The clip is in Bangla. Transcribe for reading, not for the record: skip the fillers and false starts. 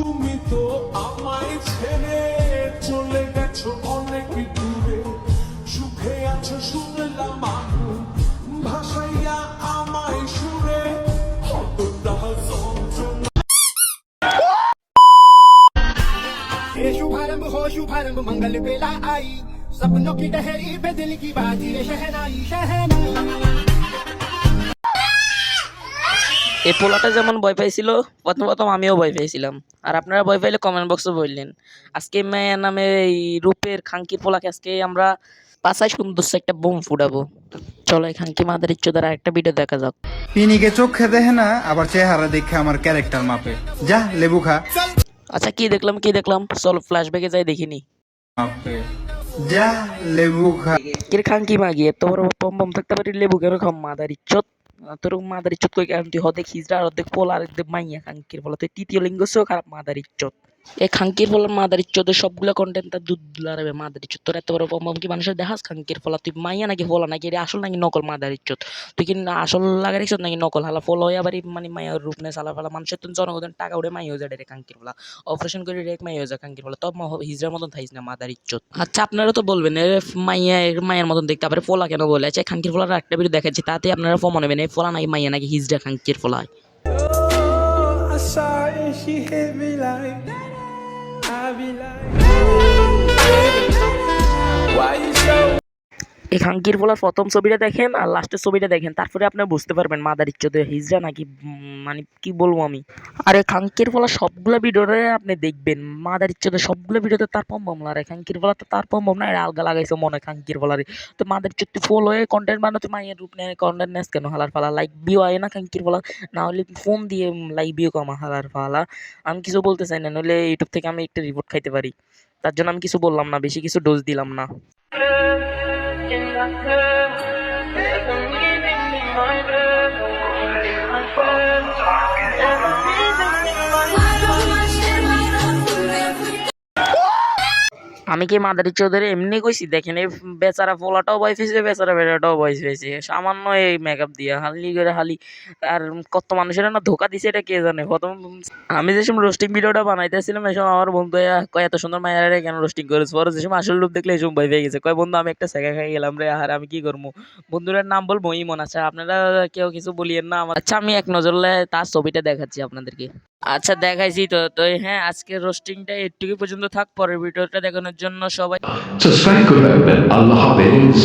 তুমি তো আমায় ছেড়ে চলে গেছো অনেক দূরে, সুখে আছো শুনলাম আমি, ভাসাইয়া আমায় সুরে কতটা যন্ত্রণা। ये शुभारंभ हो शुभारंभ मंगल बेला आई, सपनों की टहरी पे दिल की बाजी रे शहनाई शहनाई। এই পোলাটা যেমন ভয় পাইছিল, প্রথম প্রথম আমিও ভয় পাইছিলাম। আর আপনারা ভয় পাইলে কমেন্ট বক্সে বললেন। আজকে মায়া নামে এই রূপের খাঙ্কির পোলাকে আজকে আমরা পাশায় সুন্দর একটা বোম ফুটাবো। চলো এই খাঙ্কি মাদার ইচ্ছো দ্বারা একটা ভিডিও দেখা যাক। পিনিকে চোখে দেখে না, আবার চেহারা দেখে আমার ক্যারেক্টার মাপে। যা লেবু খা। আচ্ছা কি দেখলাম চলো ফ্ল্যাশব্যাকে যাই দেখিনি। মাপে যা লেবু খা। কিরে খাঙ্কি মাগিয়ে তোর বম বম থাকতে পারি লেবু কেন খাম মাদার ইচ্ছত। তোর মাদার ইচ্ছত কই কারণ তুই হদেক হিজড়া আর অর্ধেক পোলা আর অর্ধেক মাইয়া খাঙ্কির ফলে তুই তৃতীয় লিঙ্গ খারাপ মাদার ইচ্ছত। এই খাঙ্কির ফলার মাদার ইচ্ছতের সবগুলো কন্টেন্ট তার দুধ দুলারে মাদার ইচ্ছত। তোর এত বড় বম কি মানুষের দেখাস খাঙ্কির ফলা তুই মাইয়া নাকি ফলা নাকি এটা আসল নাকি নকল মাদার ইচ্ছত। তুই কি আসল লাগার ইচ্ছত নাকি নকল হালা ফল হয়ে আবার মানে মায়ের রূপ নেই সালা ফেলা মানুষের তো জনগণের টাকা উঠে মাই হয়ে যায় রে খাঙ্কির ফলা অপারেশন করে রেক মাই হয়ে যায় খাঙ্কির ফলা তব হিজড়ার মতন থাইস না মাদার ইচ্ছত। আচ্ছা আপনারা তো বলবেন মায়ের মতন দেখতে আবার ফলা কেন বলে আচ্ছা খাঙ্কির ফলার একটা ভিডিও দেখাচ্ছি তাতে আপনারা প্রমাণ নেবেন এই ফলা নাকি মাইয়া নাকি হিজড়া খাঙ্কির ফলায়। I saw her and she hit me like that. I be like, why you so? এই খাঙ্কির ফলার প্রথম ছবিটা দেখেন আর লাস্টের ছবিটা দেখেন, তারপরে আপনি বুঝতে পারবেন মাদার ইচ্ছতে হিজড়া নাকি মানে কি বলবো আমি। আর এই খাঙ্কির ফলা সবগুলো ভিডিওতে আপনি দেখবেন মাদার ইচ্ছতে সবগুলো ভিডিওতে তার পম বম লাগে খাঙ্কির ফলা তো তার পম বম না আলগা লাগাইছে মনে খাঙ্কির ফলারে। তো মাদার ইচ্ছতে ফল হয়ে কন্টেন্ট বানাতে মায়ের রূপ নেয় কন্টেন্ট নেস কেন হালার ফালা লাইক ভিউ আয় না খাঙ্কির ফলা না হলে ফোন দিয়ে লাইক ভিউ কমা হালার ফালা। আমি কিছু বলতে চাই না নইলে ইউটিউব থেকে আমি একটা রিপোর্ট খাইতে পারি, তার জন্য আমি কিছু বললাম না, বেশি কিছু ডোজ দিলাম না। আমি কি মাদারি চৌধুরী এমনি কইছি দেখেন এই বেচারা পোলাটাও ভয় পেয়েছে বেচারা বেটাটাও ভয় পেয়েছে সামান্য এই মেকআপ দিয়া হালি করে হালি। আর কত মানুষের না ধোকা দিছে এটা কে জানে। প্রথম আমি যে সময় রোস্টিং ভিডিওটা বানাইতেছিলাম এই সময় আমার বন্ধু কয় এত সুন্দর মায়ের কেন রোস্টিং করেছ, পরে যে সময় আসল রূপ দেখলে এই সময় ভয় পেয়ে গেছে কয় বন্ধু আমি একটা সেকা খাই গেলাম রে আর আমি কি করবো। বন্ধুদের নাম বলবো ইমন। আচ্ছা আপনারা কেউ কিছু বলিয়েন না আমার। আচ্ছা আমি এক নজরলে তার ছবিটা দেখাচ্ছি আপনাদেরকে। আচ্ছা দেখাইছি তো তো হ্যাঁ আজকের রোস্টিংটা এটুকু পর্যন্ত থাক, পরের ভিডিওটা দেখানোর জন্য সবাই সাবস্ক্রাইব করে রাখবেন। আল্লাহ হাফেজ।